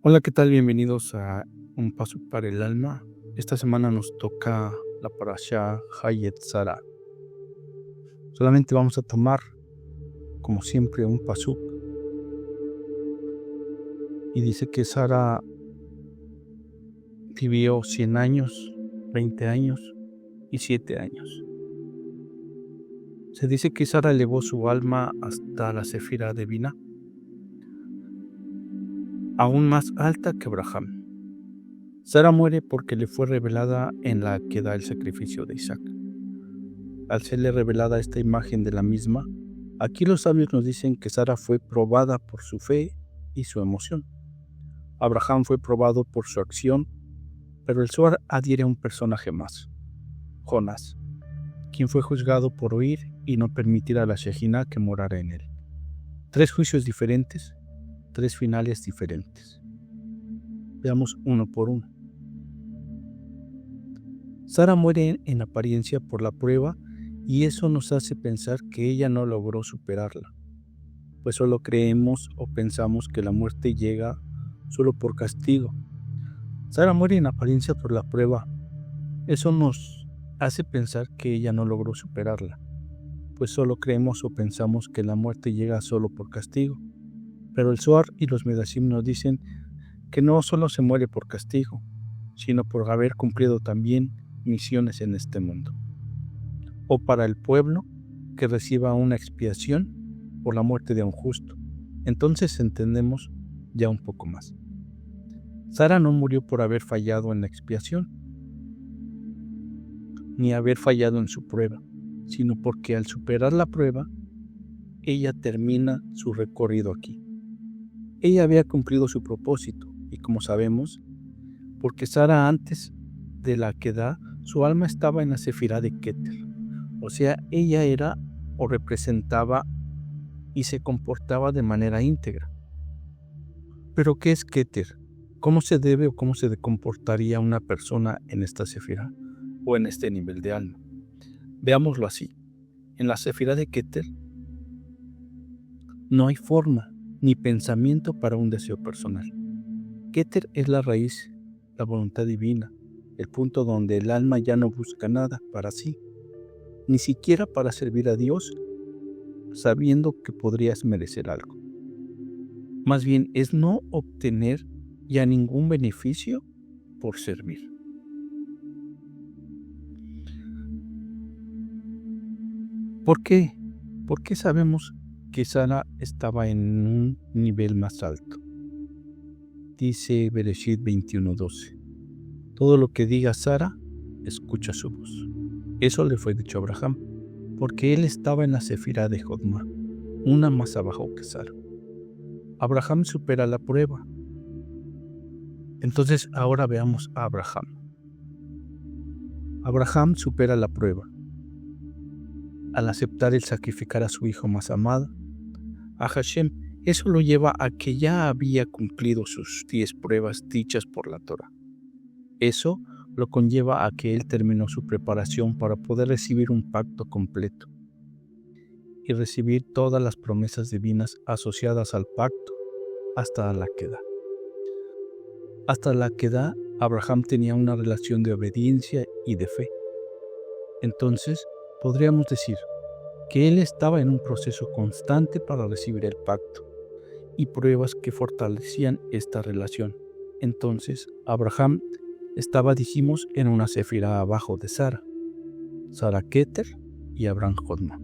Hola, ¿qué tal? Bienvenidos a Un Paso para el Alma. Esta semana nos toca la parashá Hayet Zara. Solamente vamos a tomar, como siempre, un pasuk. Y dice que Sara vivió 100 años, 20 años y 7 años. Se dice que Sara elevó su alma hasta la Sefira de Binah, aún más alta que Abraham. Sara muere porque le fue revelada en la que da el sacrificio de Isaac. Al serle revelada esta imagen de la misma, aquí los sabios nos dicen que Sara fue probada por su fe y su emoción. Abraham fue probado por su acción, pero el Zohar adhiere a un personaje más, Jonás, quien fue juzgado por oír y no permitir a la Shejina que morara en él. 3 juicios diferentes, 3 finales diferentes. Veamos uno por uno. Sara muere en apariencia por la prueba y eso nos hace pensar que ella no logró superarla, pues solo creemos o pensamos que la muerte llega solo por castigo. Sara muere en apariencia por la prueba. Eso nos hace pensar que ella no logró superarla, pues solo creemos o pensamos que la muerte llega solo por castigo. Pero el Zohar y los Medashim nos dicen que no solo se muere por castigo, sino por haber cumplido también misiones en este mundo. O para el pueblo que reciba una expiación por la muerte de un justo. Entonces entendemos ya un poco más. Sara no murió por haber fallado en la expiación, ni haber fallado en su prueba, sino porque al superar la prueba, ella termina su recorrido aquí. Ella había cumplido su propósito, y como sabemos, porque Sara antes de la Kedah, su alma estaba en la Sefirá de Keter. O sea, ella era o representaba y se comportaba de manera íntegra. ¿Pero qué es Keter? ¿Cómo se debe o cómo se comportaría una persona en esta Sefirá o en este nivel de alma? Veámoslo así. En la Sefirá de Keter no hay forma ni pensamiento para un deseo personal. Keter es la raíz, la voluntad divina, el punto donde el alma ya no busca nada para sí, ni siquiera para servir a Dios, sabiendo que podrías merecer algo. Más bien es no obtener ya ningún beneficio por servir. ¿Por qué? ¿Por qué sabemos que Sara estaba en un nivel más alto? Dice Bereshit 21:12. Todo lo que diga Sara, escucha su voz. Eso le fue dicho a Abraham, porque él estaba en la Sefirá de Jodma, una más abajo que Sara. Abraham supera la prueba. Entonces ahora veamos a Abraham. Abraham supera la prueba. Al aceptar el sacrificar a su hijo más amado, a Hashem, eso lo lleva a que ya había cumplido sus 10 pruebas dichas por la Torah. Eso lo conlleva a que él terminó su preparación para poder recibir un pacto completo y recibir todas las promesas divinas asociadas al pacto hasta la Kedah. Hasta la Kedah, Abraham tenía una relación de obediencia y de fe. Entonces, podríamos decir que él estaba en un proceso constante para recibir el pacto y pruebas que fortalecían esta relación. Entonces, Abraham estaba, dijimos, en una Sefirá abajo de Sara, Sara Keter y Abraham Jodma.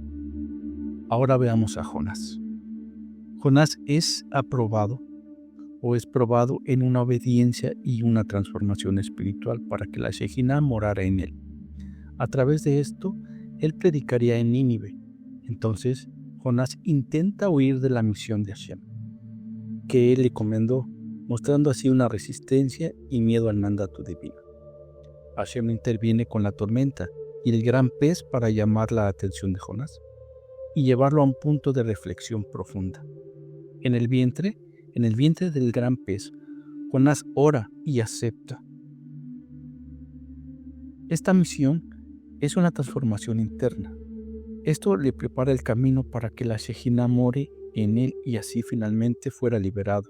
Ahora veamos a Jonás. Jonás es aprobado o es probado en una obediencia y una transformación espiritual para que la Shejina morara en él. A través de esto, él predicaría en Nínive. Entonces, Jonás intenta huir de la misión de Hashem, que él le encomendó, mostrando así una resistencia y miedo al mandato divino. Hashem interviene con la tormenta y el gran pez para llamar la atención de Jonás y llevarlo a un punto de reflexión profunda. En el vientre del gran pez, Jonás ora y acepta. Esta misión es una transformación interna. Esto le prepara el camino para que la Shejina more en él y así finalmente fuera liberado,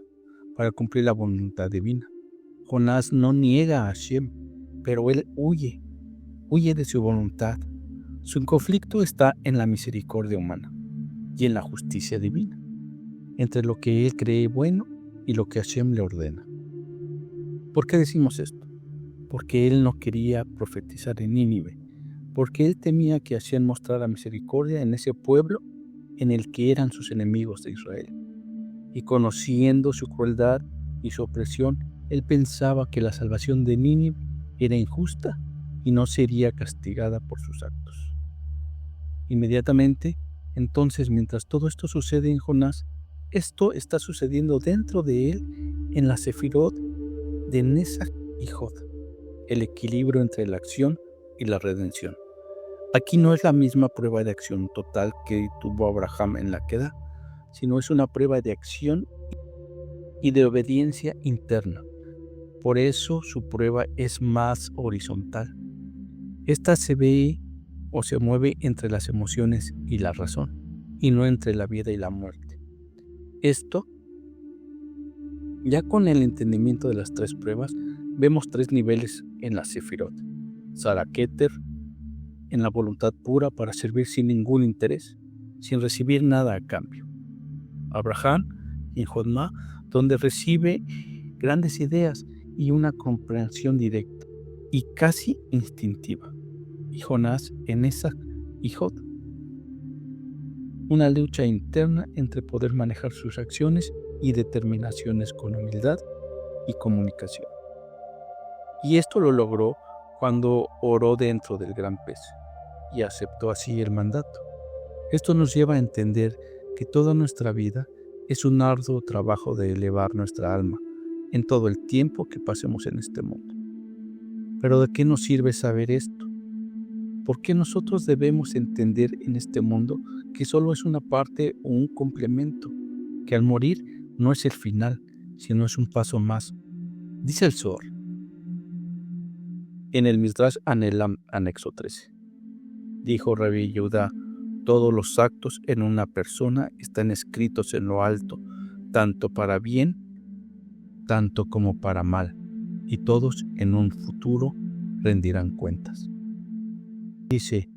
para cumplir la voluntad divina. Jonás no niega a Hashem, pero él huye de su voluntad. Su conflicto está en la misericordia humana y en la justicia divina, entre lo que él cree bueno y lo que Hashem le ordena. ¿Por qué decimos esto? Porque él no quería profetizar en Nínive, porque él temía que Hashem mostrara misericordia en ese pueblo en el que eran sus enemigos de Israel. Y conociendo su crueldad y su opresión, él pensaba que la salvación de Nínive era injusta y no sería castigada por sus actos. Inmediatamente, entonces, mientras todo esto sucede en Jonás, esto está sucediendo dentro de él en la Sefirot de Nesach y Hod, el equilibrio entre la acción y la redención. Aquí no es la misma prueba de acción total que tuvo Abraham en la Queda, sino es una prueba de acción y de obediencia interna. Por eso su prueba es más horizontal. Esta se ve o se mueve entre las emociones y la razón, y no entre la vida y la muerte. Esto, ya con el entendimiento de las tres pruebas, vemos tres niveles en la Sefirot. Sara Keter, en la voluntad pura para servir sin ningún interés, sin recibir nada a cambio. Abraham, en Jodma, donde recibe grandes ideas y una comprensión directa y casi instintiva. Y Jonás en Nesach y Hod, una lucha interna entre poder manejar sus acciones y determinaciones con humildad y comunicación. Y esto lo logró cuando oró dentro del gran pez y aceptó así el mandato. Esto nos lleva a entender que toda nuestra vida es un arduo trabajo de elevar nuestra alma en todo el tiempo que pasemos en este mundo. Pero ¿de qué nos sirve saber esto? ¿Por qué nosotros debemos entender en este mundo que solo es una parte o un complemento? Que al morir no es el final, sino es un paso más. Dice el Zohar en el Midrash Anelam, anexo 13. Dijo Rabbi Yehuda: todos los actos en una persona están escritos en lo alto, tanto para bien, tanto como para mal, y todos en un futuro rendirán cuentas. Dice: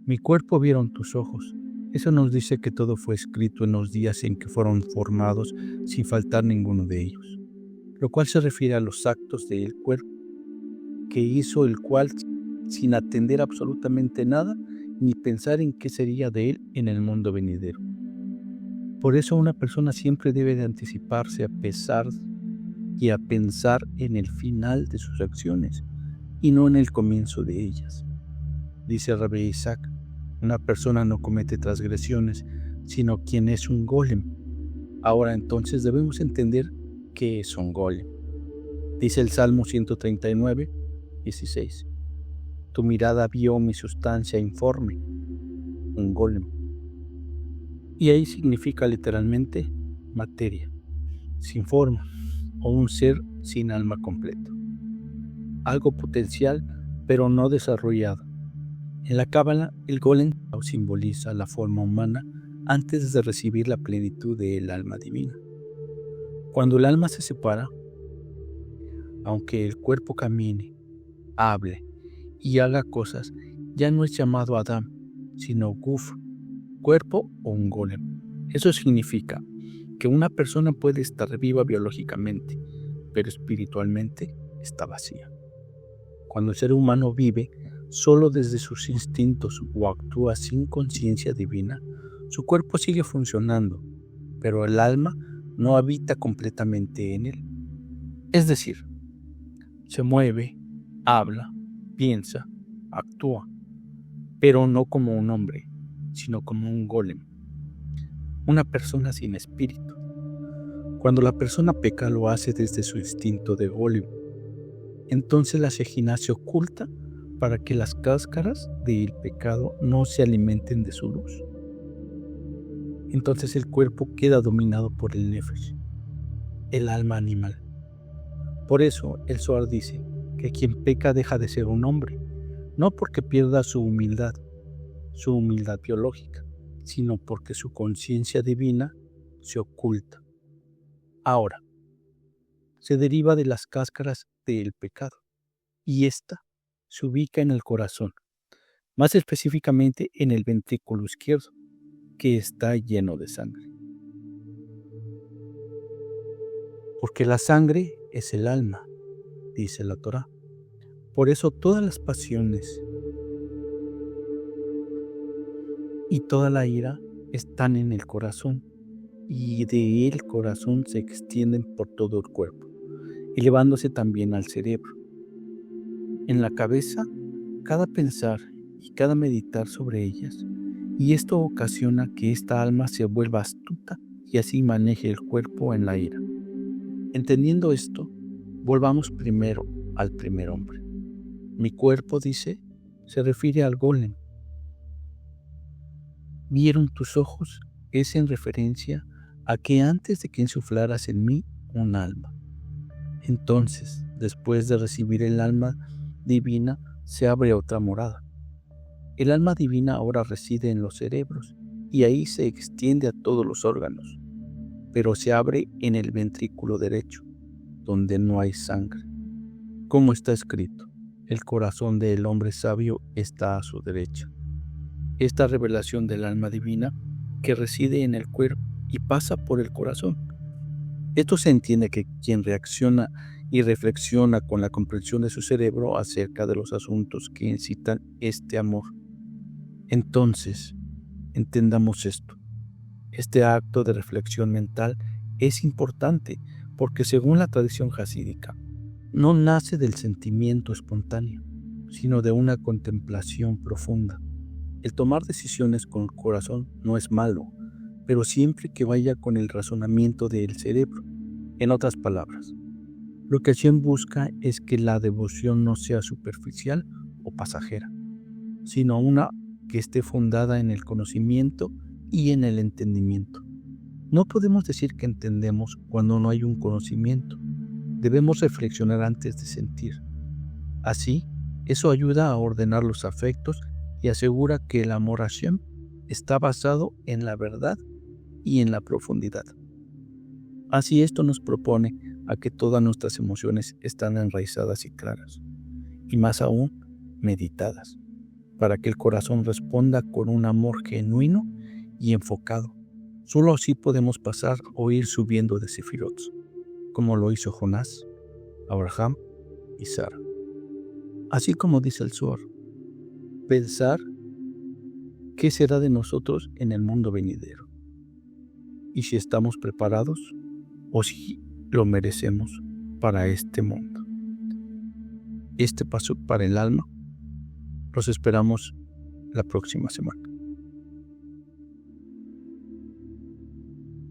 mi cuerpo vieron tus ojos. Eso nos dice que todo fue escrito en los días en que fueron formados, sin faltar ninguno de ellos, lo cual se refiere a los actos del cuerpo, que hizo el cual sin atender absolutamente nada, ni pensar en qué sería de él en el mundo venidero. Por eso una persona siempre debe de anticiparse a pesar y a pensar en el final de sus acciones, y no en el comienzo de ellas. Dice Rabbi Isaac: una persona no comete transgresiones, sino quien es un golem. Ahora entonces debemos entender qué es un golem. Dice el Salmo 139, 16. Tu mirada vio mi sustancia informe, un golem. Y ahí significa literalmente materia, sin forma, o un ser sin alma completo. Algo potencial, pero no desarrollado. En la Cábala, el golem simboliza la forma humana antes de recibir la plenitud del alma divina. Cuando el alma se separa, aunque el cuerpo camine, hable y haga cosas, ya no es llamado Adam, sino Guf, cuerpo o un golem. Eso significa que una persona puede estar viva biológicamente, pero espiritualmente está vacía. Cuando el ser humano vive solo desde sus instintos o actúa sin conciencia divina, su cuerpo sigue funcionando, pero el alma no habita completamente en él. Es decir, se mueve, habla, piensa, actúa, pero no como un hombre, sino como un golem, una persona sin espíritu. Cuando la persona peca, lo hace desde su instinto de golem. Entonces la Shejinah se oculta para que las cáscaras del pecado no se alimenten de su luz. Entonces el cuerpo queda dominado por el Nefesh, el alma animal. Por eso el Zohar dice que quien peca deja de ser un hombre, no porque pierda su humildad biológica, sino porque su conciencia divina se oculta. Ahora, se deriva de las cáscaras del pecado, y ésta se ubica en el corazón, más específicamente en el ventrículo izquierdo, que está lleno de sangre. Porque la sangre es el alma, dice la Torá. Por eso todas las pasiones y toda la ira están en el corazón, y de el corazón se extienden por todo el cuerpo, elevándose también al cerebro. En la cabeza, cada pensar y cada meditar sobre ellas, y esto ocasiona que esta alma se vuelva astuta y así maneje el cuerpo en la ira. Entendiendo esto, volvamos primero al primer hombre. Mi cuerpo, dice, se refiere al golem. ¿Vieron tus ojos? Es en referencia a que antes de que insuflaras en mí un alma. Entonces, después de recibir el alma divina, se abre otra morada. El alma divina ahora reside en los cerebros y ahí se extiende a todos los órganos, pero se abre en el ventrículo derecho, donde no hay sangre. Como está escrito, el corazón del hombre sabio está a su derecha. Esta revelación del alma divina que reside en el cuerpo y pasa por el corazón. Esto se entiende que quien reacciona y reflexiona con la comprensión de su cerebro acerca de los asuntos que incitan este amor. Entonces, entendamos esto. Este acto de reflexión mental es importante porque según la tradición jasídica, no nace del sentimiento espontáneo, sino de una contemplación profunda. El tomar decisiones con el corazón no es malo, pero siempre que vaya con el razonamiento del cerebro. En otras palabras, lo que Hashem busca es que la devoción no sea superficial o pasajera, sino una que esté fundada en el conocimiento y en el entendimiento. No podemos decir que entendemos cuando no hay un conocimiento. Debemos reflexionar antes de sentir. Así, eso ayuda a ordenar los afectos y asegura que el amor a Hashem está basado en la verdad y en la profundidad. Así esto nos propone a que todas nuestras emociones están enraizadas y claras, y más aún, meditadas, para que el corazón responda con un amor genuino y enfocado. Solo así podemos pasar o ir subiendo de Sefirot, como lo hizo Jonás, Abraham y Sara. Así como dice el Zohar, pensar qué será de nosotros en el mundo venidero, y si estamos preparados o si lo merecemos para este mundo. Este paso para el alma los esperamos la próxima semana.